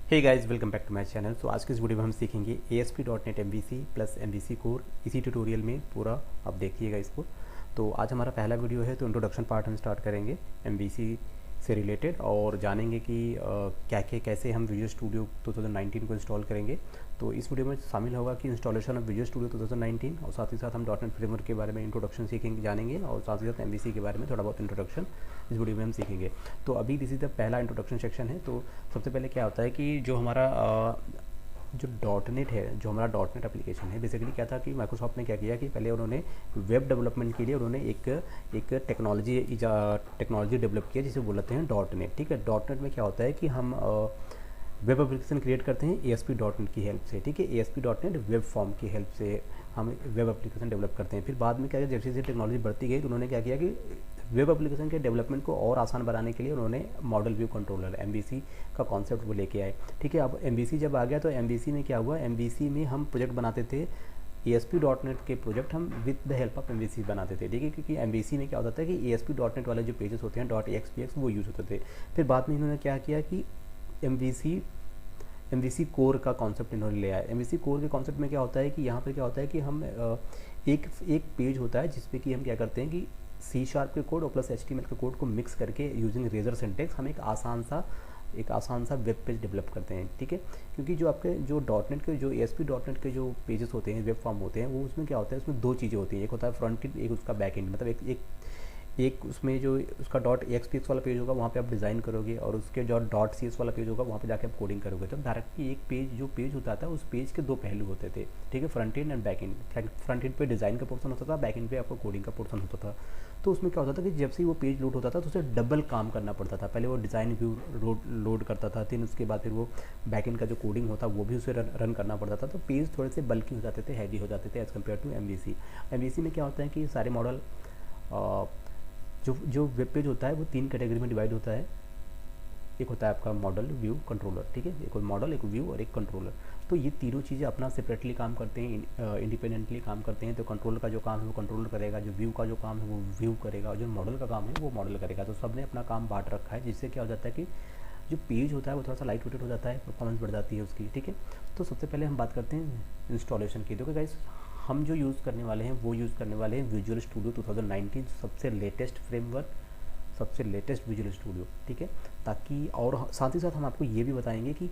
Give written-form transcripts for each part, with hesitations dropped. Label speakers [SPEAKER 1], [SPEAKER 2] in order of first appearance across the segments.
[SPEAKER 1] Hey guys, welcome back to my channel. तो आज के इस वीडियो में हम सीखेंगे ASP.NET MVC plus MVC core. इसी ट्यूटोरियल में पूरा आप देखिएगा इसको। तो आज हमारा पहला वीडियो है, तो इंट्रोडक्शन पार्ट हम स्टार्ट करेंगे MVC से रिलेटेड और जानेंगे कि कैसे हम विजुअल स्टूडियो 2019 को इंस्टॉल करेंगे। तो इस वीडियो में शामिल होगा कि इंस्टॉलेशन ऑफ विजुअल स्टूडियो 2019 और साथ ही साथ हम .NET फ्रेमवर्क के बारे में इंट्रोडक्शन सीखेंगे, जानेंगे और साथ ही साथ MVC के बारे में थोड़ा बहुत इंट्रोडक्शन इस वीडियो में हम सीखेंगे। तो अभी दिस इज द पहला इंट्रोडक्शन सेक्शन है। तो सबसे पहले क्या होता है कि जो हमारा जो .NET है, जो हमारा .NET एप्लीकेशन है, बेसिकली क्या था कि माइक्रोसॉफ्ट ने क्या किया कि पहले उन्होंने वेब डेवलपमेंट के लिए उन्होंने एक टेक्नोलॉजी डेवलप किया जिसे बोलते हैं .NET। ठीक है, .NEट में क्या होता है कि हम वेब एप्लीकेशन क्रिएट करते हैं ASP.NET की हेल्प से। ठीक है, ASP.NEट वेब फॉर्म की हेल्प से हम वेब एप्लीकेशन डेवलप करते हैं। फिर बाद में क्या किया, जैसे जैसे टेक्नोलॉजी बढ़ती गई तो उन्होंने क्या किया कि वेब एप्लीकेशन के डेवलपमेंट को और आसान बनाने के लिए उन्होंने मॉडल व्यू कंट्रोलर MVC का कॉन्सेप्ट वो लेके आए। ठीक है, अब MVC जब आ गया तो MVC में क्या हुआ, MVC में हम प्रोजेक्ट बनाते थे ASP.NET के प्रोजेक्ट हम with the help of MVC बनाते थे। ठीक है, क्योंकि MVC में क्या होता था कि ASP.NEट वाले जो पेजेस होते हैं .axpx वो यूज़ होते थे। फिर बाद में इन्होंने क्या किया कि MVC कोर का कॉन्सेप्ट इन्होंने ले आया। MVC कोर के कॉन्सेप्ट में क्या होता है कि यहाँ पर क्या होता है कि हम एक पेज होता है जिसपे कि हम क्या करते हैं कि C# के कोड और प्लस HTML के कोड को मिक्स करके यूजिंग रेजर सिंटेक्स हम एक आसान सा वेब पेज डेवलप करते हैं। ठीक है, क्योंकि जो आपके जो .NET के जो ASP.NET के जो पेजेस होते हैं, वेब फॉर्म होते हैं, वो उसमें क्या होता है, उसमें दो चीज़ें होती हैं। एक होता है फ्रंट एंड, एक उसका बैक एंड। मतलब एक उसमें जो उसका .axpx वाला पेज होगा वहाँ पे आप डिज़ाइन करोगे और उसके जो .cs वाला पेज होगा वहाँ पे जाके आप कोडिंग करोगे। तो डायरेक्टली एक पेज जो पेज होता था उस पेज के दो पहलू होते थे। ठीक है, front end back and. Front end पे डिज़ाइन का पोर्सन होता था, बैक एंड पे आपको कोडिंग का पोर्सन होता था। तो उसमें क्या होता था कि जब से वो पेज लोड होता था तो उसे डबल काम करना पड़ता था। पहले वो डिज़ाइन व्यू लोड करता था, फिर उसके बाद फिर वो बैक एंड का जो कोडिंग होता वो भी उसे रन करना पड़ता था। तो पेज थोड़े से बल्कि हो जाते थे, हैवी हो जाते थे एज़ कम्पेयर टू MVC में क्या होता है कि सारे मॉडल जो वेब पेज होता है वो तीन कैटेगरी में डिवाइड होता है। एक होता है आपका मॉडल, व्यू, कंट्रोलर। ठीक है, एक मॉडल, एक व्यू और एक कंट्रोलर। तो ये तीनों चीज़ें अपना सेपरेटली काम करते हैं, इंडिपेंडेंटली काम करते हैं। तो कंट्रोलर का जो काम है वो कंट्रोलर करेगा, जो व्यू का जो काम है वो व्यू करेगा और जो मॉडल का काम है वो मॉडल करेगा। तो सब ने अपना काम बांट रखा है, जिससे क्या हो जाता है कि जो पेज होता है वो थोड़ा सा लाइट वेटेड हो जाता है, परफॉर्मेंस बढ़ जाती है उसकी। ठीक है, तो सबसे पहले हम बात करते हैं इंस्टॉलेशन की। देखो गाइस, हम जो यूज़ करने वाले हैं वो यूज़ करने वाले हैं विजुअल स्टूडियो 2019, सबसे लेटेस्ट फ्रेमवर्क, सबसे लेटेस्ट विजुअल स्टूडियो। ठीक है, ताकि और साथ ही साथ हम आपको ये भी बताएंगे कि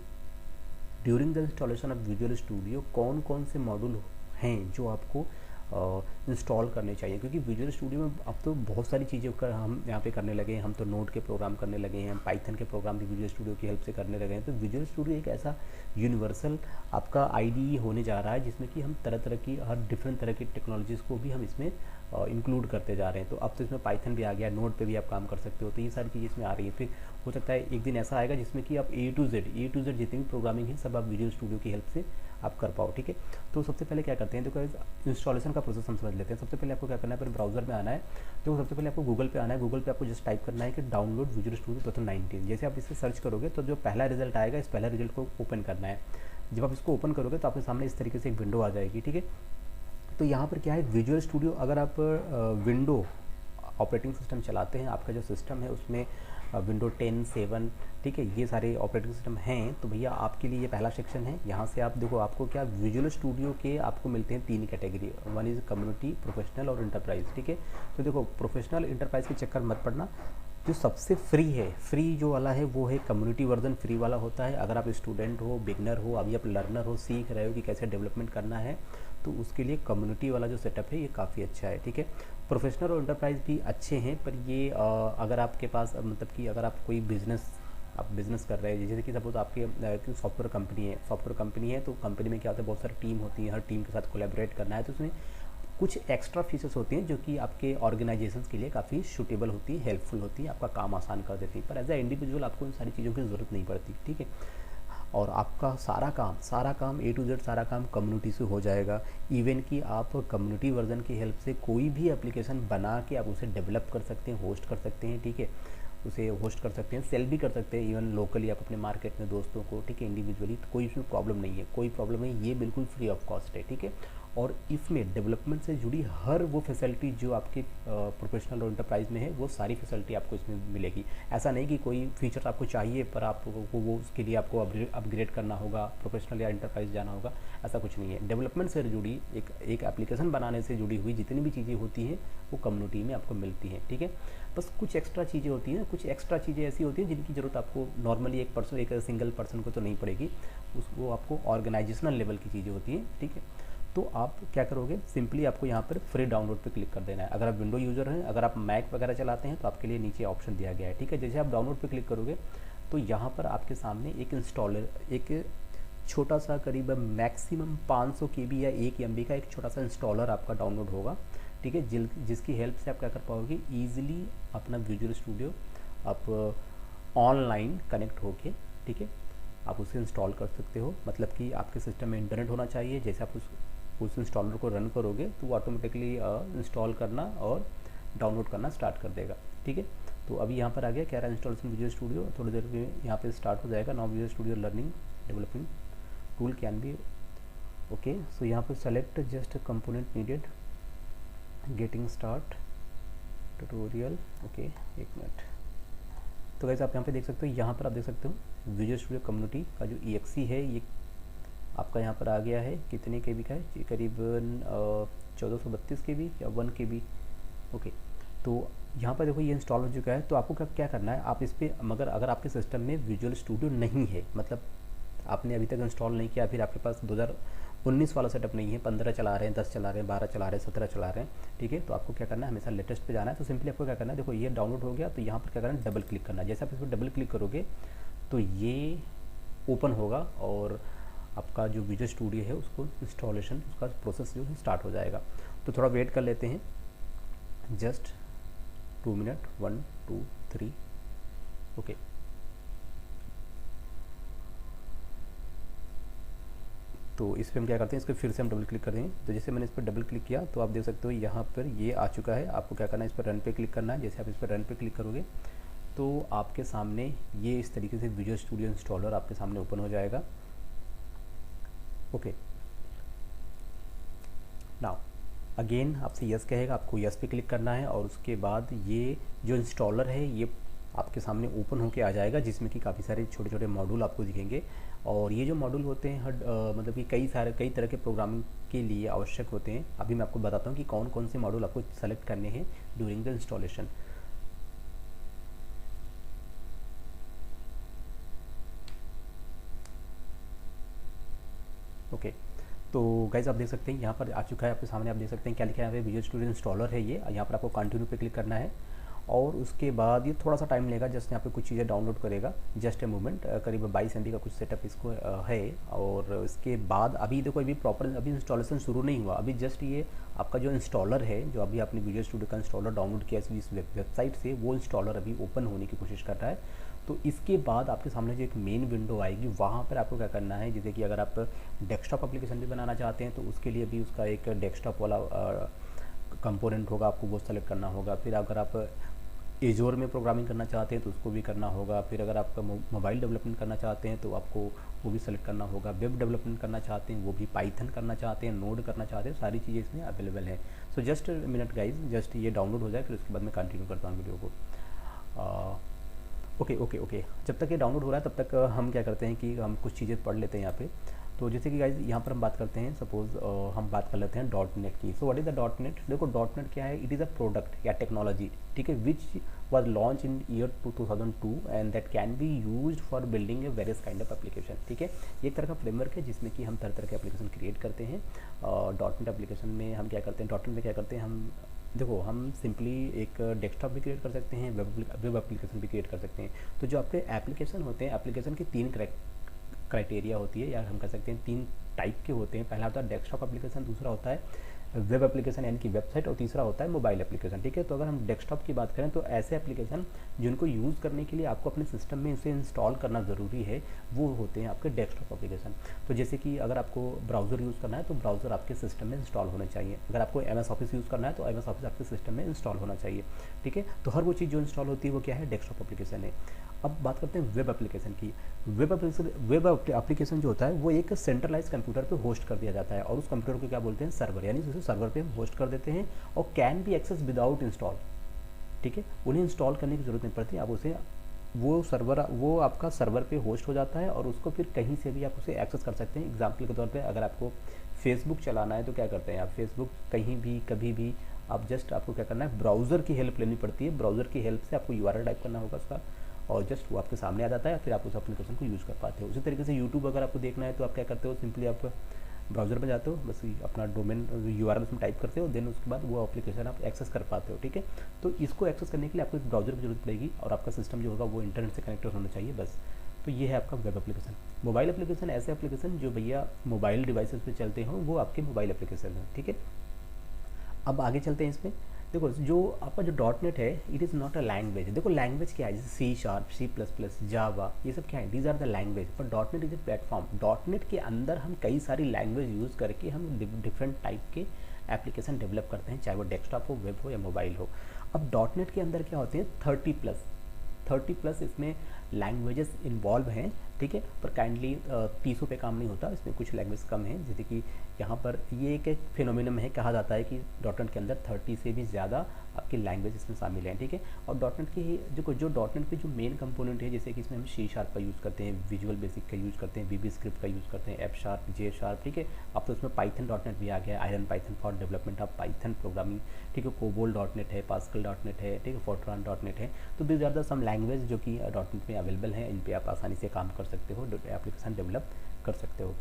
[SPEAKER 1] during the installation of visual studio कौन कौन से मॉड्यूल हैं जो आपको इंस्टॉल करने चाहिए। क्योंकि विजुअल स्टूडियो में अब तो बहुत सारी चीज़ें हम यहाँ पे करने लगे हैं। हम तो नोड के प्रोग्राम करने लगे हैं, हम पाइथन के प्रोग्राम भी विजुअल स्टूडियो की हेल्प से करने लगे हैं। तो विजुअल स्टूडियो एक ऐसा यूनिवर्सल आपका IDE होने जा रहा है जिसमें कि हम तरह तरह की हर डिफरेंट तरह की टेक्नोलॉजीज़ को भी हम इसमें इंक्लूड करते जा रहे हैं। तो अब तो इसमें पाइथन भी आ गया, नोड पे भी आप काम कर सकते हो। तो ये सारी चीज़ें इसमें आ रही है। फिर हो सकता है एक दिन ऐसा आएगा जिसमें कि आप A to Z जितनी भी प्रोग्रामिंग है सब आप विजुअल स्टूडियो की हेल्प से आप कर पाओ। ठीक है, तो सबसे पहले क्या करते हैं, देखो इंस्टॉलेशन का प्रोसेस हम समझ लेते हैं। सबसे पहले आपको क्या करना है, पहले ब्राउजर में आना है। तो सबसे पहले आपको गूगल पे आना है। गूगल पे आपको जस्ट टाइप करना है कि डाउनलोड विजुअल स्टूडियो 2019। जैसे आप इसे सर्च करोगे तो जो पहला रिजल्ट आएगा, इस पहला रिजल्ट को ओपन करना है। जब आप इसको ओपन करोगे तो आपके सामने इस तरीके से एक विंडो आ जाएगी। ठीक है, तो यहाँ पर क्या है, विजुअल स्टूडियो अगर आप विंडो ऑपरेटिंग सिस्टम चलाते हैं, आपका जो सिस्टम है उसमें विंडो 10, 7, ठीक है, ये सारे ऑपरेटिंग सिस्टम हैं, तो भैया आपके लिए ये पहला सेक्शन है। यहाँ से आप देखो, आपको क्या विजुअल स्टूडियो के आपको मिलते हैं तीन category. One is community, professional और इंटरप्राइज। ठीक है, तो देखो प्रोफेशनल इंटरप्राइज के चक्कर मत पड़ना। जो सबसे फ्री है, फ्री जो वाला है वो है कम्युनिटी वर्जन, फ्री वाला होता है। अगर आप स्टूडेंट हो, बिगनर हो, अभी आप लर्नर हो, सीख रहे हो कि कैसे डेवलपमेंट करना है, तो उसके लिए कम्युनिटी वाला जो सेटअप है ये काफ़ी अच्छा है। ठीक है, प्रोफेशनल और इंटरप्राइज भी अच्छे हैं, पर ये अगर आपके पास मतलब कि अगर आप कोई बिज़नेस कर रहे हैं, जैसे कि सपोज आपके सॉफ्टवेयर कंपनी है, तो कंपनी में क्या होता है, बहुत सारी टीम होती है, हर टीम के साथ कोलैबोरेट करना है, तो उसमें कुछ एक्स्ट्रा फीचर्स होती हैं जो कि आपके ऑर्गेनाइजेशन के लिए काफ़ी सूटेबल होती है, हेल्पफुल होती है, आपका काम आसान कर देती है। पर एज ए इंडिविजुअल आपको इन सारी चीज़ों की ज़रूरत नहीं पड़ती। ठीक है, और आपका सारा काम A to Z सारा काम कम्युनिटी से हो जाएगा। इवन कि आप कम्युनिटी वर्जन की हेल्प से कोई भी एप्लीकेशन बना के आप उसे डेवलप कर सकते हैं, होस्ट कर सकते हैं। ठीक है, उसे होस्ट कर सकते हैं, सेल भी कर सकते हैं, इवन लोकली आप अपने मार्केट में दोस्तों को। ठीक है, इंडिविजुअली, तो कोई इसमें प्रॉब्लम नहीं है, कोई प्रॉब्लम नहीं, ये बिल्कुल फ्री ऑफ कॉस्ट है। ठीक है, और इसमें डेवलपमेंट से जुड़ी हर वो फैसिलिटी जो आपके प्रोफेशनल और इंटरप्राइज में है, वो सारी फैसिलिटी आपको इसमें मिलेगी। ऐसा नहीं कि कोई फीचर आपको चाहिए पर आपको वो उसके लिए आपको अपग्रेड करना होगा, प्रोफेशनल या इंटरप्राइज जाना होगा, ऐसा कुछ नहीं है। डेवलपमेंट से जुड़ी एक एप्लीकेशन बनाने से जुड़ी हुई जितनी भी चीज़ें होती हैं वो कम्युनिटी में आपको मिलती हैं, ठीक है। बस कुछ एक्स्ट्रा चीज़ें होती हैं, कुछ एक्स्ट्रा चीज़ें ऐसी होती हैं जिनकी ज़रूरत आपको नॉर्मली एक सिंगल पर्सन को तो नहीं पड़ेगी, उसको आपको ऑर्गेनाइजेशनल लेवल की चीज़ें होती हैं, ठीक है। तो आप क्या करोगे, सिंपली आपको यहाँ पर फ्री डाउनलोड पे क्लिक कर देना है। अगर आप विंडो यूज़र हैं, अगर आप मैक वगैरह चलाते हैं तो आपके लिए नीचे ऑप्शन दिया गया है, ठीक है। जैसे आप डाउनलोड पे क्लिक करोगे तो यहाँ पर आपके सामने एक इंस्टॉलर, एक छोटा सा करीब मैक्सिमम 500 KB या 1 MB का एक छोटा सा इंस्टॉलर आपका डाउनलोड होगा, ठीक है, जिसकी हेल्प से आप क्या कर पाओगे, ईजिली अपना विजुअल स्टूडियो आप ऑनलाइन कनेक्ट होके, ठीक है, आप उसे इंस्टॉल कर सकते हो। मतलब कि आपके सिस्टम में इंटरनेट होना चाहिए, जैसे आप उस इंस्टॉलर को रन करोगे तो वो ऑटोमेटिकली इंस्टॉल करना और डाउनलोड करना स्टार्ट कर देगा, ठीक है। तो अभी यहाँ पर आ गया कह रहा है इंस्टॉलेशन विजुअल स्टूडियो, थोड़ी देर में यहाँ पे स्टार्ट हो जाएगा। Now Visual Studio learning developing tool can be okay. So यहाँ पर select just component needed, getting start tutorial, okay, 1 minute. तो वैसे आप यहाँ पे देख सकते हो, यहाँ पर आप देख सकते हो विजुअल स्टूडियो कम्युनिटी का जो EXE है ये आपका यहाँ पर आ गया है। कितने KB का है, करीबन 1432 KB या 1 KB, ओके। तो यहाँ पर देखो ये इंस्टॉल हो चुका है। तो आपको क्या करना है, आप इस पर, मगर अगर आपके सिस्टम में विजुअल स्टूडियो नहीं है, मतलब आपने अभी तक इंस्टॉल नहीं किया, फिर आपके पास 2019 वाला सेटअप नहीं है, 15 चला रहे हैं, 10 चला रहे हैं, 12 चला रहे हैं, 17 चला रहे हैं, ठीक है। तो आपको क्या करना है, हमेशा लेटेस्ट पे जाना है। तो सिंपली आपको क्या करना है, देखो ये डाउनलोड हो गया, तो यहाँ पर क्या करना है, डबल क्लिक करना है। जैसे आप इस पर डबल क्लिक करोगे तो ये ओपन होगा और आपका जो विजुअल स्टूडियो है उसको इंस्टॉलेशन, उसका प्रोसेस जो है स्टार्ट हो जाएगा। तो थोड़ा वेट कर लेते हैं, जस्ट 2 मिनट, 1 2 3, ओके। तो इस पर हम क्या करते हैं, इस पर फिर से हम डबल क्लिक कर देंगे। तो जैसे मैंने इस पर डबल क्लिक किया तो आप देख सकते हो यहाँ पर ये आ चुका है। आपको क्या करना है, इस पर रन पे क्लिक करना है। जैसे आप इस पर रन पे क्लिक करोगे तो आपके सामने ये इस तरीके से विजुअल स्टूडियो इंस्टॉलर आपके सामने ओपन हो जाएगा, ओके। नाउ अगेन आपसे यस कहेगा, आपको यस पे क्लिक करना है और उसके बाद ये जो इंस्टॉलर है ये आपके सामने ओपन होके आ जाएगा, जिसमें कि काफ़ी सारे छोटे छोटे मॉड्यूल आपको दिखेंगे। और ये जो मॉड्यूल होते हैं मतलब कि कई तरह के प्रोग्रामिंग के लिए आवश्यक होते हैं। अभी मैं आपको बताता हूँ कि कौन कौन से मॉड्यूल आपको सेलेक्ट करने हैं ड्यूरिंग द इंस्टॉलेशन। ओके, तो गाइज आप देख सकते हैं यहाँ पर आ चुका है आपके सामने। आप देख सकते हैं क्या लिखा है यहाँ पे, विजुअल स्टूडियो इंस्टॉलर है ये। यहाँ पर आपको कंटिन्यू पे क्लिक करना है और उसके बाद ये थोड़ा सा टाइम लेगा, जस्ट यहाँ पे कुछ चीज़ें डाउनलोड करेगा, जस्ट ए मोमेंट। करीब 22 MB का कुछ सेटअप इसको है। और इसके बाद अभी देखो अभी प्रॉपर अभी इंस्टॉलेशन शुरू नहीं हुआ, अभी जस्ट ये आपका जो इंस्टॉलर है, जो अभी आपने विजुअल स्टूडियो का इंस्टॉलर डाउनलोड किया इस वेबसाइट से, वो इंस्टॉलर अभी ओपन होने की कोशिश कर रहा है। तो इसके बाद आपके सामने जो एक मेन विंडो आएगी, वहाँ पर आपको क्या करना है, जैसे कि अगर आप डेस्कटॉप एप्लीकेशन भी बनाना चाहते हैं तो उसके लिए भी उसका एक डेस्कटॉप वाला कंपोनेंट होगा, आपको वो सेलेक्ट करना होगा। फिर अगर आप एजोर में प्रोग्रामिंग करना चाहते हैं तो उसको भी करना होगा। फिर अगर आप मोबाइल डेवलपमेंट करना चाहते हैं तो आपको वो भी सेलेक्ट करना होगा। वेब डेवलपमेंट करना चाहते हैं वो भी, पाइथन करना चाहते हैं, नोड करना चाहते हैं, सारी चीज़ें इसमें अवेलेबल है। So just minute guys, just ये डाउनलोड हो जाए, फिर उसके बाद मैं कंटिन्यू करता हूँ वीडियो को। ओके, जब तक ये डाउनलोड हो रहा है तब तक हम क्या करते हैं कि हम कुछ चीज़ें पढ़ लेते हैं यहाँ पे। तो जैसे कि गाइज यहाँ पर हम बात करते हैं, सपोज हम बात कर लेते हैं .NET की। So what is the .NET? देखो .NET क्या है, इट इज़ अ प्रोडक्ट या टेक्नोलॉजी, ठीक है, विच was launched in year 2002 and that can be used for building a various kind of application, ठीक है। ये एक तरह का फ्रेमवर्क है जिसमें कि हम तरह तरह के एप्लीकेशन क्रिएट करते हैं। .NET एप्लीकेशन में हम क्या करते हैं, .NET में क्या करते हैं हम, देखो हम सिंपली एक डेस्कटॉप भी क्रिएट कर सकते हैं, वेब एप्लीकेशन भी क्रिएट कर सकते हैं। तो जो आपके एप्लीकेशन होते हैं, एप्लीकेशन की 3 क्राइटेरिया होती है, या हम कह सकते हैं 3 टाइप के होते हैं। पहला होता है डेस्कटॉप एप्लीकेशन, दूसरा होता है वेब एप्लीकेशन यानी कि वेबसाइट, और तीसरा होता है मोबाइल एप्लीकेशन, ठीक है। तो अगर हम डेस्कटॉप की बात करें तो ऐसे एप्लीकेशन जिनको यूज़ करने के लिए आपको अपने सिस्टम में इसे इंस्टॉल करना ज़रूरी है, वो होते हैं आपके डेस्कटॉप एप्लीकेशन। तो जैसे कि अगर आपको ब्राउज़र यूज़ करना है तो ब्राउज़र आपके सिस्टम में इंस्टॉल होना चाहिए। अगर आपको MS ऑफिस यूज़ करना है तो MS ऑफिस आपके सिस्टम में इंस्टॉल होना चाहिए, ठीक है। तो हर वो चीज़ जो इंस्टॉल होती है वो क्या है, डेस्कटॉप एप्लीकेशन है। अब बात करते हैं वेब एप्लीकेशन की। वेब एप्लीकेशन जो होता है वो एक सेंट्रलाइज कंप्यूटर पे होस्ट कर दिया जाता है, और उस कंप्यूटर को क्या बोलते हैं, सर्वर, यानी उसे सर्वर पे होस्ट कर देते हैं, और can be access without install. ठीक है, उन्हें इंस्टॉल करने की ज़रूरत नहीं पड़ती, आप उसे वो आपका सर्वर पे होस्ट हो जाता है, और उसको फिर कहीं से भी आप उसे एक्सेस कर सकते हैं। एग्जाम्पल के तौर पे अगर आपको फेसबुक चलाना है तो क्या करते हैं आप, फेसबुक कहीं भी कभी भी आप जस्ट आपको क्या करना है, ब्राउज़र की हेल्प लेनी पड़ती है। ब्राउज़र की हेल्प से आपको यूआरएल टाइप करना होगा उसका, और जस्ट वो आपके सामने आ जाता है, फिर आप उस एप्लीकेशन को यूज़ कर पाते हो। उसी तरीके से यूट्यूब अगर आपको देखना है तो आप क्या करते हो, सिंपली आप ब्राउज़र में जाते हो, बस अपना डोमेन यूआरएल उसमें टाइप करते हो, देन उसके बाद वो एप्लीकेशन आप एक्सेस कर पाते हो। ठीक है, तो इसको एक्सेस करने के लिए आपको एक ब्राउज़र की जरूरत पड़ेगी, और आपका सिस्टम जो होगा वो इंटरनेट से कनेक्टेड होना चाहिए बस। तो ये है आपका वेब एप्लीकेशन। मोबाइल एप्लीकेशन ऐसे एप्लीकेशन जो भैया मोबाइल डिवाइसेस पे चलते हों, वो आपके मोबाइल एप्लीकेशन है। ठीक है, अब आगे चलते हैं इसमें। देखो जो आपका जो डॉट नेट है, it is not a language. देखो लैंग्वेज क्या है, जैसे C sharp, C plus plus, Java, ये सब क्या है, दीज आर द लैंग्वेज। पर dot net is a platform. Dot net के अंदर हम कई सारी लैंग्वेज यूज़ करके हम डिफरेंट टाइप के एप्लीकेशन डेवलप करते हैं, चाहे वो डेस्कटॉप हो, वेब हो या मोबाइल हो। अब डॉट नेट के अंदर क्या होते हैं, 30+ इसमें लैंग्वेजेस इन्वॉल्व हैं। ठीक है, पर काइंडली 30 पे काम नहीं होता, इसमें कुछ लैंग्वेज कम है, जैसे कि यहाँ पर ये एक फिनोमिनम है, कहा जाता है कि डॉट नेट के अंदर 30 से भी ज़्यादा आपकी लैंग्वेज इसमें शामिल हैं। ठीक है, और डॉट नेट की जो डॉट नेट की जो मेन कंपोनेंट है, जैसे कि इसमें हम सी शार्प का यूज़ करते हैं, विजुअल बेसिक का यूज़ करते हैं, वीबी स्क्रिप्ट का यूज़ करते हैं, एफ शार्प, जे शार्प। ठीक है, अब तो उसमें पाइथन डॉट नेट भी आ गया है, iron python for development of python programming. ठीक है, कोबोल डॉट नेट है, पास्कल डॉट नेट है, ठीक है, फोर्ट्रान डॉट नेट है। तो these are the some language जो कि डॉट नेट में अवेलेबल हैं, इन पर आप आसानी से काम कर सकते हो, एप्लीकेशन डेवलप कर सकते हो।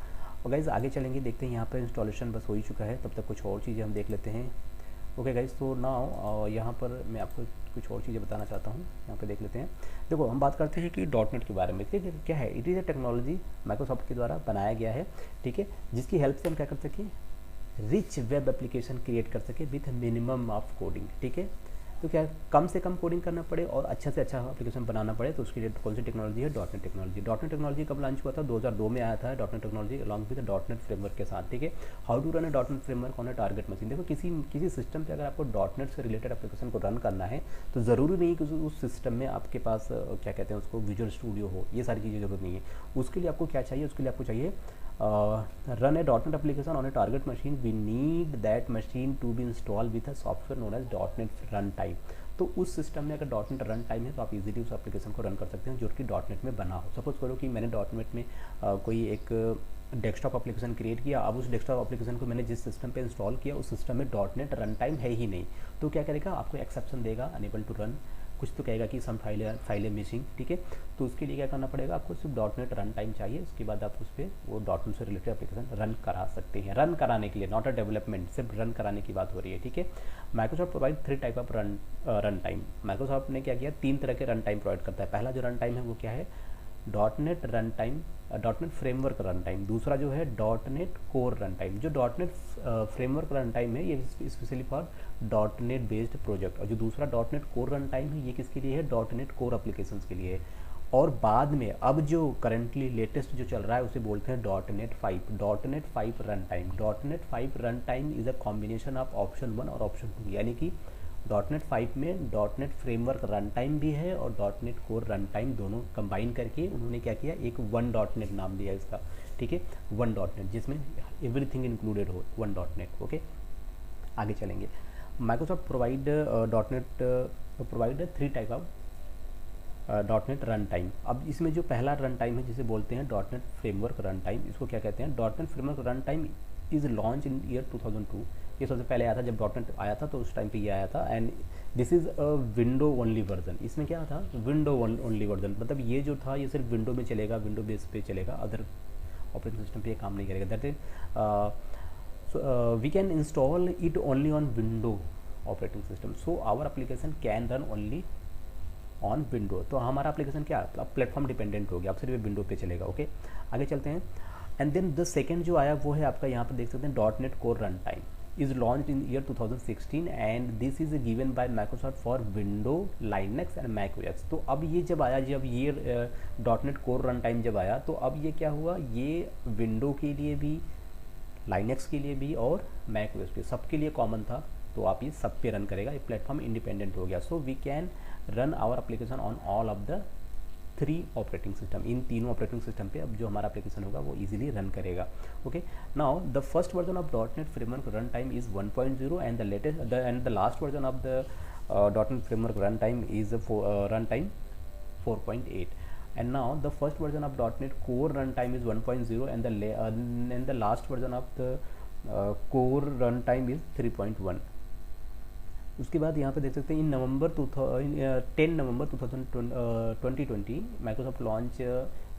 [SPEAKER 1] और गाइज़ आगे चलेंगे, देखते हैं यहाँ पर इंस्टॉलेशन बस हो ही चुका है, तब तक कुछ और चीज़ें हम देख लेते हैं। ओके गाइज़, तो नाउ यहाँ पर मैं आपको कुछ और चीज़ें बताना चाहता हूँ, यहाँ पे देख लेते हैं। देखो हम बात करते हैं कि डॉट नेट के बारे में। ठीक है, क्या है, it is a technology Microsoft के द्वारा बनाया गया है। ठीक है, जिसकी हेल्प से हम क्या कर सकें, रिच वेब एप्लीकेशन क्रिएट कर सके विथ मिनिमम ऑफ कोडिंग। ठीक है, तो क्या कम से कम कोडिंग करना पड़े और अच्छा से अच्छा एप्लीकेशन बनाना पड़े, तो उसके लिए कौन सी टेक्नोलॉजी है, dot net technology. Dot net technology कब लॉन्च हुआ था, 2002 में आया था dot net technology along with dot net framework के साथ। ठीक है, how to run a dot net framework on a target machine. देखो किसी सिस्टम पे अगर आपको डॉट नेट से रिलेटेड एप्लीकेशन को रन करना है, तो ज़रूरी नहीं कि उस सिस्टम में आपके पास क्या कहते हैं उसको, विजुअल स्टूडियो हो, ये सारी चीज़ें ज़रूरत नहीं है। उसके लिए आपको क्या चाहिए, उसके लिए आपको चाहिए run a .NET application on a target machine, we need that machine to be installed with a software known as .NET Runtime। तो उस सिस्टम में अगर .NET रन टाइम है तो आप इजीली उस एप्लीकेशन को रन कर सकते हैं जो कि .NET में बना हो। सपोज करो कि मैंने .NET में कोई एक डेस्कटॉप एप्लीकेशन क्रिएट किया, अब उस डेस्कटॉप एप्लीकेशन को मैंने जिस सिस्टम पे इंस्टॉल किया उस सिस्टम में .NET रन टाइम है ही नहीं, तो क्या करेगा, आपको एक्सेप्शन देगा, अनेबल टू रन, कुछ तो कहेगा कि सम फाइल मिसिंग। ठीक है, तो उसके लिए क्या करना पड़ेगा, आपको सिर्फ .NET रन टाइम चाहिए, उसके बाद आप उस पर वो .NET से रिलेटेड एप्लीकेशन रन करा सकते हैं। रन कराने के लिए, नॉट अ डेवलपमेंट, सिर्फ रन कराने की बात हो रही है। ठीक है, Microsoft provide 3 type of run time. Microsoft ने क्या किया, 3 तरह के रन टाइम प्रोवाइड करता है। पहला जो रन टाइम है वो क्या है, .NET run time, .NET framework run time. दूसरा जो है .NET कोर रन टाइम। जो .NET फ्रेमवर्क रन टाइम है ये specially for .NET based project, और जो दूसरा .NET कोर रन टाइम है ये किसके लिए है, .NET कोर एप्लीकेशंस के लिए है। और बाद में अब जो करंटली लेटेस्ट जो चल रहा है उसे बोलते हैं .NET 5, .NET 5 run time. .NET 5 run time is a combination of option 1 और ऑप्शन 2, यानी कि .NET 5 में .NET फ्रेमवर्क रन टाइम भी है और .NET कोर रन टाइम, दोनों कंबाइन करके उन्होंने क्या किया, एक वन .NET नाम दिया इसका। ठीक है, वन .NET, जिसमें एवरीथिंग इंक्लूडेड हो, वन .NET। ओके, आगे चलेंगे। Microsoft provide provide 3 type of .NET run time. अब इसमें जो पहला रन टाइम है जिसे बोलते हैं .NET फ्रेमवर्क रन टाइम, इसको क्या कहते हैं, .NET framework run time is launch in year 2002। ये सबसे पहले आया था जब .NET आया था, तो उस टाइम पे ये आया था। And this is a window only version. इसमें क्या था, विंडो ओनली वर्जन, मतलब ये जो था ये सिर्फ विंडो में चलेगा, विंडो बेस पे चलेगा, अदर ऑपरेटिंग सिस्टम पे ये काम नहीं करेगा। That is we can install it only on window operating system, so our application can run only on window. तो हमारा एप्लीकेशन क्या, अब प्लेटफॉर्म डिपेंडेंट हो गया, अब सिर्फ विंडो पे चलेगा। ओके, आगे चलते हैं। एंड देन द सेकेंड जो आया वो है आपका, यहाँ पर देख सकते हैं .NET core run time is launched in year 2016 and this is given by Microsoft for Windows, Linux and Mac OS। तो अब ये जब आया, जब ये .NET Core रन टाइम जब आया, तो अब ये क्या हुआ, ये विंडो के लिए भी, लाइनक्स के लिए भी और Mac OS पे सबके लिए कॉमन था, तो आप ये सब पे रन करेगा, ये प्लेटफॉर्म इंडिपेंडेंट हो गया। So we can run our application on all of the 3 operating system, इन तीनों ऑपरेटिंग सिस्टम पे अब जो हमारा एप्लीकेशन होगा वो इजीली रन करेगा। Okay, now the first version of .NET framework run time is 1.0 and the last version of the .NET framework run time is run time 4.8 and now the first version of .NET Core runtime is 1.0 and the last version of the Core runtime is 3.1। उसके बाद यहाँ पे देख सकते हैं इन नवंबर 10 नवंबर 2020 Microsoft launch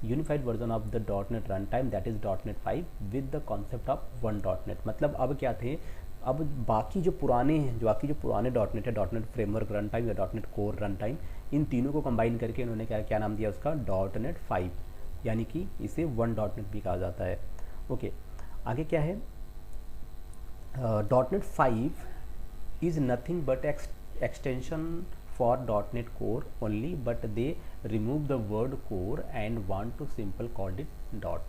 [SPEAKER 1] unified version of the .NET runtime that is .NET 5 with the concept of one .NET। मतलब अब क्या थे, अब बाकी जो पुराने .NET है, .NET फ्रेमवर्क रन टाइम या .NEट कोर रन टाइम, इन तीनों को कंबाइन करके इन्होंने क्या नाम दिया उसका, .NET 5, यानी कि इसे वन .NET भी कहा जाता है। ओके, आगे क्या है, .NET 5 is nothing but extension for .NET Core only, but they remove the word core and want to simple called it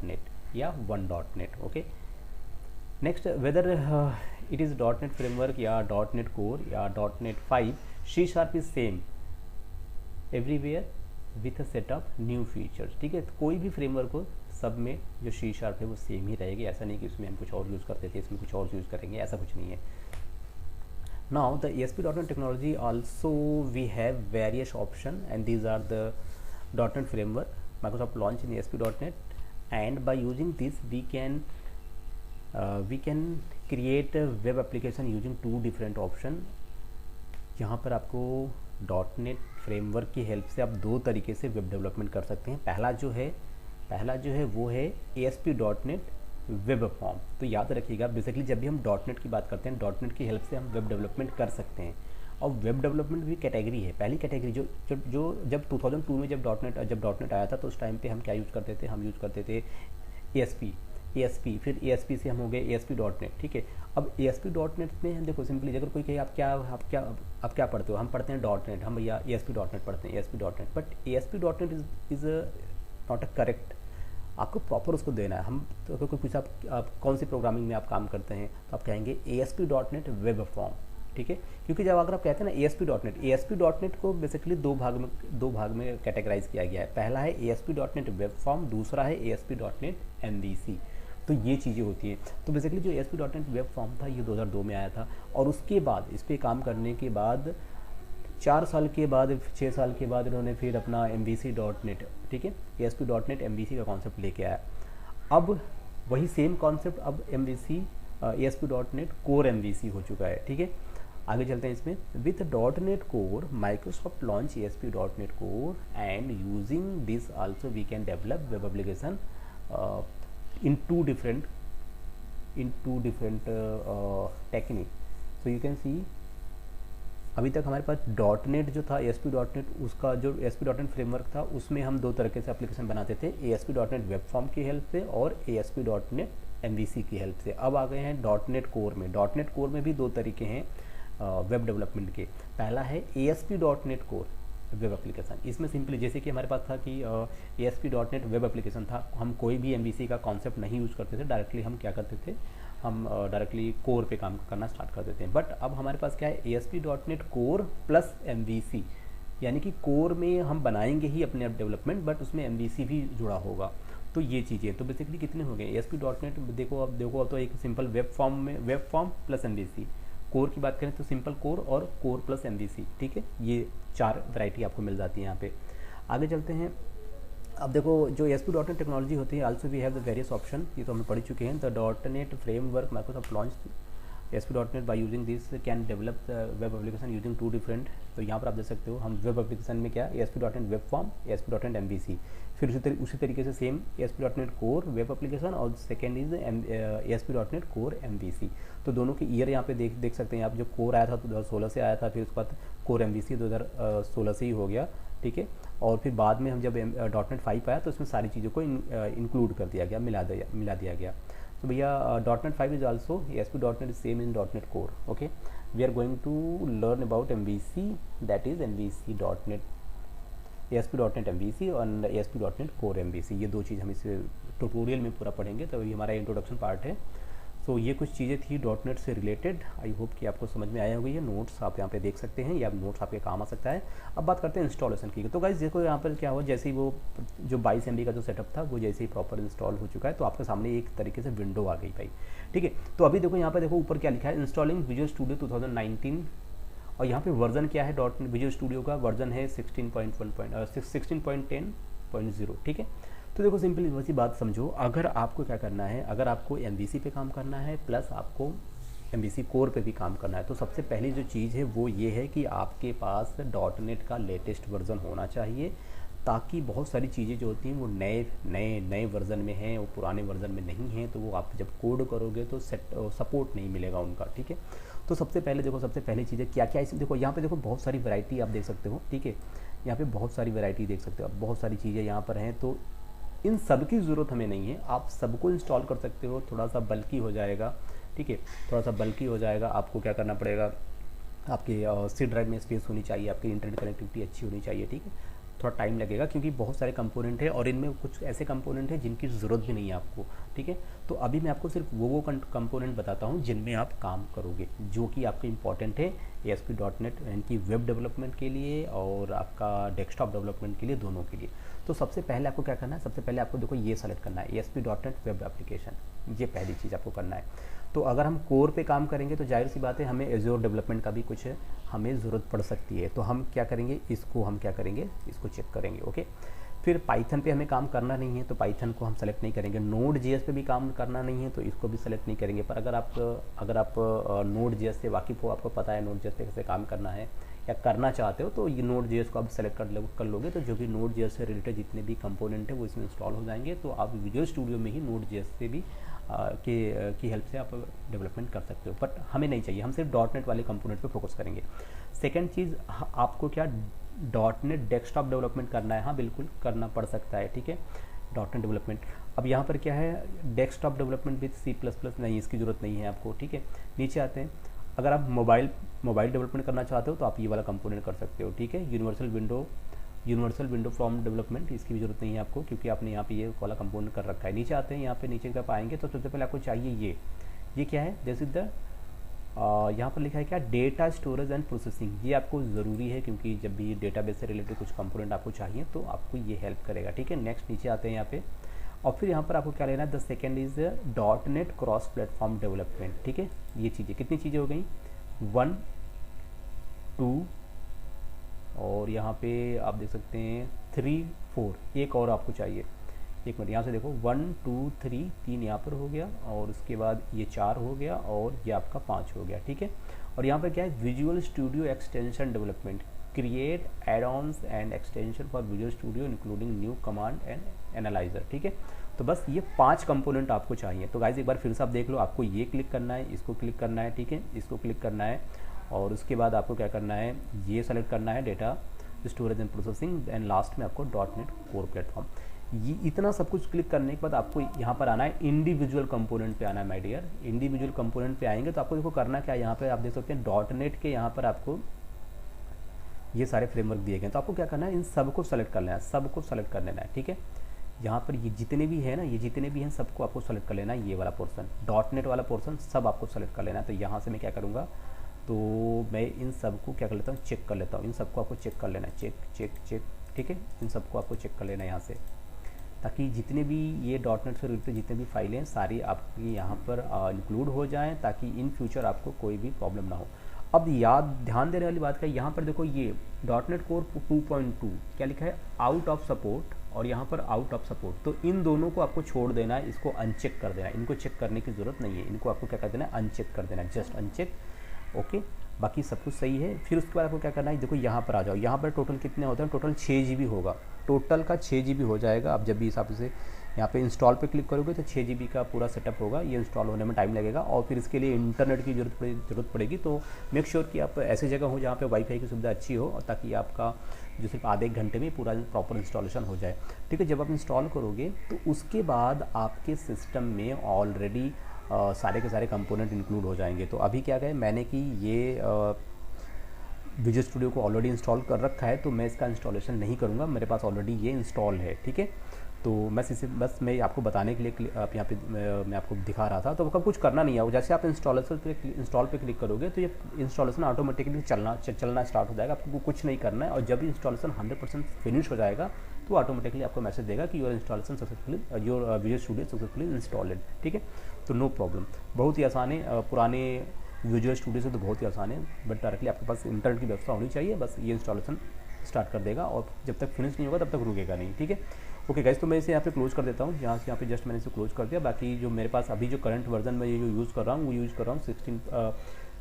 [SPEAKER 1] .NET या one .NET। okay, next whether it is .NET framework या .NET Core या .NET 5, C# is same everywhere with a set of new features। ठीक है, तो कोई भी framework हो सब में जो C# है वो सेम ही रहेगी, ऐसा नहीं कि इसमें हम कुछ और यूज़ करते थे इसमें कुछ और यूज़ करेंगे, ऐसा कुछ नहीं है। Now the ASP.NET technology also we have various option and these are the .NET framework Microsoft launched in ASP.NET, and by using this we can create a web application using 2 different option। यहाँ पर आपको .NET framework की help से आप 2 तरीके से web development कर सकते हैं। पहला जो है वो है ASP.NET वेब फॉर्म। तो याद रखिएगा, बेसिकली जब भी हम .NET की बात करते हैं, .NET की हेल्प से हम वेब डेवलपमेंट कर सकते हैं। और वेब डेवलपमेंट भी कैटेगरी है। पहली कैटेगरी जब 2002 में जब .NET आया था तो उस टाइम पे हम क्या यूज़ करते थे, हम यूज़ करते थे ASP, फिर ASP से हम हो गए ASP.NET। ठीक है, अब ASP.NET में देखो सिंपली अगर कोई कहे आप क्या पढ़ते हो, हम पढ़ते हैं .NET, हम भैया ASP.NET पढ़ते हैं, ASP.NET, but ASP.NET is not a correct, आपको प्रॉपर उसको देना है। हम तो अगर कोई पूछा आप कौन सी प्रोग्रामिंग में आप काम करते हैं तो आप कहेंगे ASP.NET वेब फॉर्म। ठीक है, क्योंकि जब अगर आप कहते हैं ना ASP.NET को बेसिकली दो भाग में कैटेगराइज किया गया है। पहला है ASP.NET वेब फॉर्म, दूसरा है ASP.NET MVC। तो ये चीज़ें होती हैं। तो बेसिकली जो ASP.NET वेब फॉर्म था ये 2002 में आया था, और उसके बाद इस पर काम करने के बाद 6 साल के बाद इन्होंने फिर अपना MVC.NET, ठीक है, ASP.NET MVC का कॉन्सेप्ट लेके आया। अब वही सेम कॉन्सेप्ट अब MVC ASP.NEट कोर MVC हो चुका है। ठीक है, आगे चलते हैं इसमें। विथ .NEट कोर माइक्रोसॉफ्ट लॉन्च ASP.NEट core and using this also we can develop web application in two different technique. So you can see अभी तक हमारे पास .NET जो था ASP.NET, उसका जो ASP.NET फ्रेमवर्क था उसमें हम 2 तरह से एप्लीकेशन बनाते थे, ASP.NET वेब फॉर्म की हेल्प से और ASP.NET MVC की हेल्प से। अब आ गए हैं .NEट कोर में। .NEट कोर में भी 2 तरीके हैं वेब डेवलपमेंट के। पहला है ASP.NET कोर वेब एप्लीकेशन। इसमें सिंपली जैसे कि हमारे पास था कि ASP.NET वेब एप्लीकेशन था, हम कोई भी MVC का कॉन्सेप्ट नहीं यूज़ करते थे, डायरेक्टली हम क्या करते थे, हम डायरेक्टली कोर पे काम करना स्टार्ट कर देते हैं। बट अब हमारे पास क्या है, ASP.NET कोर प्लस MVC, यानी कि कोर में हम बनाएंगे ही अपने डेवलपमेंट, बट उसमें MVC भी जुड़ा होगा। तो ये चीज़ें तो बेसिकली कितने हो गए ASP.NEट। देखो अब तो एक simple web form plus MVC। Core की बात करें तो सिंपल कोर और कोर प्लस MVC। ठीक है, ये 4 वैरायटी आपको मिल जाती है यहाँ पे। आगे चलते हैं। अब देखो जो ASP.NEट टेक्नोलॉजी होती है, also we have the various option, ये तो हम पढ़ चुके हैं। द .NEट फ्रेमवर्क माइक्रोसॉफ्ट लॉन्च ASP.NEट by using this can develop web application using 2 different. तो यहाँ पर आप देख सकते हो हम वेब एप्लीकेशन में क्या ASP.NEट वेब फॉर्म, ASP.NEट MVC, फिर उसी तरीके से सेम ASP.NEट कोर वेब एप्लीकेशन और सेकेंड इज ASP.NEट कोर MVC। तो दोनों के ईयर यहाँ पे देख सकते हैं आप। जो कोर आया था तो 2016 से आया था, फिर उसके बाद कोर MVC 2016 से ही हो गया। ठीक है, और फिर बाद में हम जब .NEट 5 आया तो इसमें सारी चीज़ों को इंक्लूड कर दिया गया, मिला दिया गया। तो भैया .NEट 5 इज ऑल्सो ASP.NEट सेम इन .NEट core. Okay, we are going to learn about MVC, that is MVC.NEट, ASP.NEट MVC और ASP.NEट कोर MVC। ये 2 चीज़ हम इस ट्यूटोरियल में पूरा पढ़ेंगे, तो ये हमारा इंट्रोडक्शन पार्ट है। सो ये कुछ चीज़ें थी डॉट नेट से रिलेटेड। आई होप कि आपको समझ में आया होगी। ये नोट्स आप यहाँ पे देख सकते हैं, या नोट्स आपके काम आ सकता है। अब बात करते हैं इंस्टॉलेशन की। तो गाइस देखो यहाँ पर क्या हुआ, जैसे ही वो जो 22 MB का जो सेटअप था वो जैसे ही प्रॉपर इंस्टॉल हो चुका है, तो आपके सामने एक तरीके से विंडो आ गई भाई, ठीक है। तो अभी देखो यहाँ पर देखो ऊपर क्या लिखा है, इंस्टॉलिंग विजुअल स्टूडियो 2019, और यहाँ पे वर्जन क्या है डॉट विजुअल स्टूडियो का, वर्जन है 16.10.0, ठीक है। तो देखो सिंपली वैसी बात समझो, अगर आपको क्या करना है, अगर आपको MVC पे काम करना है प्लस आपको MVC कोर पे भी काम करना है, तो सबसे पहली जो चीज़ है वो ये है कि आपके पास .NET का लेटेस्ट वर्जन होना चाहिए, ताकि बहुत सारी चीज़ें जो होती हैं वो नए वर्जन में हैं, वो पुराने वर्जन में नहीं हैं, तो वो आप जब कोड करोगे तो सपोर्ट नहीं मिलेगा उनका, ठीक है। तो सबसे पहले देखो, सबसे पहली चीज़ है क्या क्या इसमें, देखो यहाँ पे देखो बहुत सारी वैरायटी आप देख सकते हो, ठीक है। यहाँ पे बहुत सारी वैरायटी देख सकते हो, अब बहुत सारी चीज़ें यहाँ पर हैं, तो इन सब की ज़रूरत हमें नहीं है, आप सबको इंस्टॉल कर सकते हो, थोड़ा सा बल्कि हो जाएगा, ठीक है। थोड़ा सा बल्कि हो जाएगा, आपको क्या करना पड़ेगा, आपके सी ड्राइव में स्पेस होनी चाहिए, आपकी इंटरनेट कनेक्टिविटी अच्छी होनी चाहिए, ठीक है। थोड़ा टाइम लगेगा क्योंकि बहुत सारे कंपोनेंट है, और इनमें कुछ ऐसे कंपोनेंट है जिनकी ज़रूरत भी नहीं है आपको, ठीक है। तो अभी मैं आपको सिर्फ वो कंपोनेंट बताता हूँ जिनमें आप काम करोगे, जो कि आपके इंपॉर्टेंट है ASP.NET इनकी वेब डेवलपमेंट के लिए और आपका डेस्कटॉप डेवलपमेंट के लिए, दोनों के लिए। तो सबसे पहले आपको क्या करना है, सबसे पहले आपको देखो ये सेलेक्ट करना है ASP.NET वेब एप्लीकेशन, ये पहली चीज़ आपको करना है। तो अगर हम कोर पे काम करेंगे तो जाहिर सी बात है हमें एज़्योर डेवलपमेंट का भी कुछ हमें ज़रूरत पड़ सकती है, तो हम क्या करेंगे, इसको इसको चेक करेंगे, ओके। फिर पाइथन पे हमें काम करना नहीं है, तो पाइथन को हम सेलेक्ट नहीं करेंगे। Node.js पे भी काम करना नहीं है, तो इसको भी सेलेक्ट नहीं करेंगे। पर अगर आप Node.js से वाकिफ़ हो, आपको पता है Node.js पे कैसे काम करना है या करना चाहते हो, तो ये Node.js को आप सेलेक्ट कर लोगे, तो जो भी Node.js से रिलेटेड जितने भी कंपोनेंट है वो इसमें इंस्टॉल हो जाएंगे। तो आप विजुअल स्टूडियो में ही Node.js से भी की हेल्प से आप डेवलपमेंट कर सकते हो, बट हमें नहीं चाहिए, हम सिर्फ .NET वाले कंपोनेंट पे फोकस करेंगे। सेकंड चीज़, आपको क्या .NET डेस्कटॉप डेवलपमेंट करना है, हाँ बिल्कुल करना पड़ सकता है, ठीक है। .NET डेवलपमेंट, अब यहाँ पर क्या है, डेस्कटॉप डेवलपमेंट विद C++, नहीं इसकी ज़रूरत नहीं है आपको, ठीक है। नीचे आते हैं, अगर आप मोबाइल डेवलपमेंट करना चाहते हो तो आप ये वाला कंपोनेंट कर सकते हो, ठीक है। यूनिवर्सल विंडो फॉर्म डेवलपमेंट, इसकी भी जरूरत नहीं है आपको, क्योंकि आपने यहाँ पे ये वाला कंपोनेंट कर रखा है। नीचे आते हैं, यहाँ पे नीचे जब आएंगे तो सबसे पहले आपको चाहिए ये क्या है, दिस इज द यहाँ पर लिखा है क्या, डेटा स्टोरेज एंड प्रोसेसिंग। ये आपको ज़रूरी है क्योंकि जब भी डेटाबेस से रिलेटेड कुछ कंपोनेंट आपको चाहिए तो आपको ये हेल्प करेगा, ठीक है। नेक्स्ट नीचे आते हैं यहाँ पे, और फिर यहाँ पर आपको क्या लेना है, the second is .NET cross platform development, ठीक है। ये चीज़ें, कितनी चीज़ें हो गई, 1 2, और यहाँ पे आप देख सकते हैं 3 4, एक और आपको चाहिए, एक मिनट यहाँ से देखो, 1 2 3, 3 यहाँ पर हो गया, और उसके बाद ये 4 हो गया, और ये आपका 5 हो गया, ठीक है। और यहाँ पर क्या है, visual studio extension development, create add-ons and extension for visual studio including new command and analyser, ठीक है। तो बस ये 5 कंपोनेंट आपको चाहिए। तो गाइज एक बार फिर से आप देख लो, आपको ये क्लिक करना है, इसको क्लिक करना है, ठीक है, इसको क्लिक करना है, और उसके बाद आपको क्या करना है, ये सेलेक्ट करना है data storage and processing, and last में आपको .NET कोर प्लेटफॉर्म। ये इतना सब कुछ क्लिक करने के बाद आपको यहाँ पर आना है, इंडिविजुअल कंपोनेंट पे आना है माय डियर। इंडिविजुअल कंपोनेंट पे आएंगे तो आपको देखो करना क्या है, यहाँ पे आप देख सकते हैं .NET के यहाँ पर आपको ये सारे फ्रेमवर्क दिए गए, तो आपको क्या करना है, इन सबको सेलेक्ट कर लेना है, सबको सेलेक्ट कर लेना है, ठीक है। यहाँ पर ये जितने भी है ना, ये जितने भी हैं सबको आपको सेलेक्ट कर लेना है, ये वाला पोर्सन .NET वाला पोर्सन सब आपको सेलेक्ट कर लेना है। तो यहाँ से मैं क्या करूँगा, तो मैं इन सबको क्या कर लेता हूँ, चेक कर लेता हूँ, इन सबको आपको चेक कर लेना है, चेक, ठीक है। इन सबको आपको चेक कर लेना है यहाँ से, ताकि जितने भी ये .NET से रिलेटेड जितने भी फाइलें सारी आपकी यहाँ पर इंक्लूड हो जाएं, ताकि इन फ्यूचर आपको कोई भी प्रॉब्लम ना हो। अब ध्यान देने वाली बात क्या है, यहाँ पर देखो ये .NET कोर 2.2 क्या लिखा है, आउट ऑफ सपोर्ट, और यहाँ पर आउट ऑफ सपोर्ट, तो इन दोनों को आपको छोड़ देना है, इसको अनचेक कर देना है, इनको चेक करने की ज़रूरत नहीं है, इनको आपको क्या कर देना है, अनचेक कर देना है, जस्ट अनचेक, ओके। बाकी सब कुछ सही है। फिर उसके बाद आपको क्या करना है, देखो यहाँ पर आ जाओ, यहाँ पर टोटल कितने होते हैं, टोटल 6 GB होगा, टोटल का 6 GB हो जाएगा। अब जब भी हिसाब से यहाँ पे इंस्टॉल पे क्लिक करोगे तो 6 GB का पूरा सेटअप होगा, ये इंस्टॉल होने में टाइम लगेगा, और फिर इसके लिए इंटरनेट की ज़रूरत पड़ेगी। तो मेक श्योर कि आप ऐसी जगह हो जहाँ पे वाईफाई की सुविधा अच्छी हो, और ताकि आपका जो सिर्फ आधे घंटे में पूरा प्रॉपर इंस्टॉलेशन हो जाए, ठीक है। जब आप इंस्टॉल करोगे तो उसके बाद आपके सिस्टम में ऑलरेडी सारे के सारे कंपोनेंट इंक्लूड हो जाएंगे। तो अभी क्या है, मैंने कि ये विजुअल स्टूडियो को ऑलरेडी इंस्टॉल कर रखा है, तो मैं इसका इंस्टॉलेशन नहीं करूँगा, मेरे पास ऑलरेडी ये इंस्टॉल है, ठीक है। तो बस मैं आपको बताने के लिए आप यहाँ पे मैं आपको दिखा रहा था। तो वो कुछ करना नहीं है, वो जैसे आप इंस्टॉल पे क्लिक करोगे तो ये इंस्टॉलेशन ऑटोमेटिकली चलना स्टार्ट हो जाएगा। आपको कुछ नहीं करना है, और जब इंस्टॉलेशन 100% फिनिश हो जाएगा तो ऑटोमेटिकली आपको मैसेज देगा कि your installation successfully, your visual studio successfully installed. ठीक है, तो नो प्रॉब्लम, बहुत ही आसान है। पुराने विजुअल स्टूडियो से तो बहुत ही आसान है, बट डायरेक्टली आपके पास इंटरनेट की व्यवस्था होनी चाहिए, बस ये इंस्टॉलेशन स्टार्ट कर देगा और जब तक फिनिश नहीं होगा तब तक रुकेगा नहीं। ठीक है, ओके गाइस, तो मैं इसे यहाँ पे क्लोज कर देता हूँ। यहाँ पे जस्ट मैंने इसे क्लोज कर दिया। बाकी जो मेरे पास अभी जो करंट वर्जन में ये जो यूज़ कर रहा हूँ, वो यूज़ कर रहा हूँ 16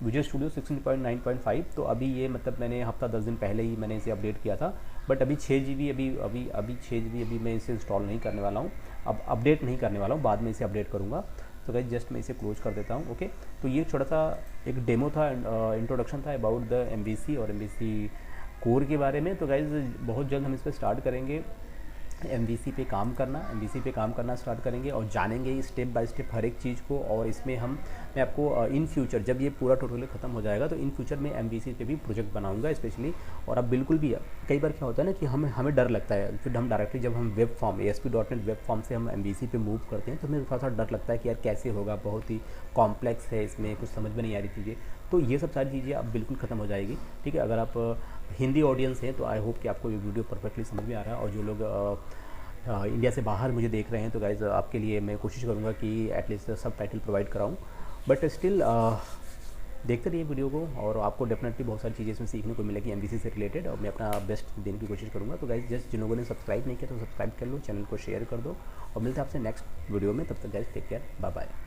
[SPEAKER 1] विजुअल स्टूडियो 16.9.5। तो अभी ये मतलब मैंने हफ्ता 10 दिन पहले ही मैंने इसे अपडेट किया था, बट अभी 6 GB अभी 6 GB अभी मैं इसे इंस्टॉल नहीं करने वाला हूँ, अब अपडेट नहीं करने वाला हूँ, बाद में इसे अपडेट करूँगा। तो गाइस जस्ट मैं इसे क्लोज कर देता हूँ। ओके, तो ये छोटा सा एक डेमो था, इंट्रोडक्शन था अबाउट द MVC और MVC कोर के बारे में। तो गाइस बहुत जल्द हम इस पर स्टार्ट करेंगे, MVC पे काम करना स्टार्ट करेंगे और जानेंगे स्टेप बाय स्टेप हर एक चीज़ को। और इसमें मैं आपको इन फ्यूचर जब ये पूरा ट्यूटोरियल खत्म हो जाएगा तो इन फ्यूचर में MVC पे भी प्रोजेक्ट बनाऊंगा स्पेशली। और अब बिल्कुल भी कई बार क्या होता है ना कि हमें डर लगता है, फिर हम डायरेक्टली जब हम web form ASP.NET web form से हम MVC पे मूव करते हैं तो हमें थोड़ा सा डर लगता है कि यार कैसे होगा, बहुत ही कॉम्प्लेक्स है, इसमें कुछ समझ में नहीं आ रही चीज़ें। तो ये सब सारी चीज़ें अब बिल्कुल ख़त्म हो जाएगी। ठीक है, अगर आप हिंदी ऑडियंस हैं तो आई होप कि आपको ये वीडियो परफेक्टली समझ में आ रहा है। और जो लोग इंडिया से बाहर मुझे देख रहे हैं तो गाइज़ आपके लिए मैं कोशिश करूँगा कि एटलीस्ट सब टाइटल प्रोवाइड कराऊँ, बट स्टिल देखते रहिए वीडियो को और आपको डेफिनेटली बहुत सारी चीज़ें इसमें सीखने को मिलेगी MVC से रिलेटेड, और मैं अपना बेस्ट देने की कोशिश करूँगा। तो गाइज़ जस्ट जिन लोगों ने सब्सक्राइब नहीं किया तो सब्सक्राइब कर लो, चैनल को शेयर कर दो, और मिलते हैं आपसे नेक्स्ट वीडियो में। तब तक guys take care, bye bye.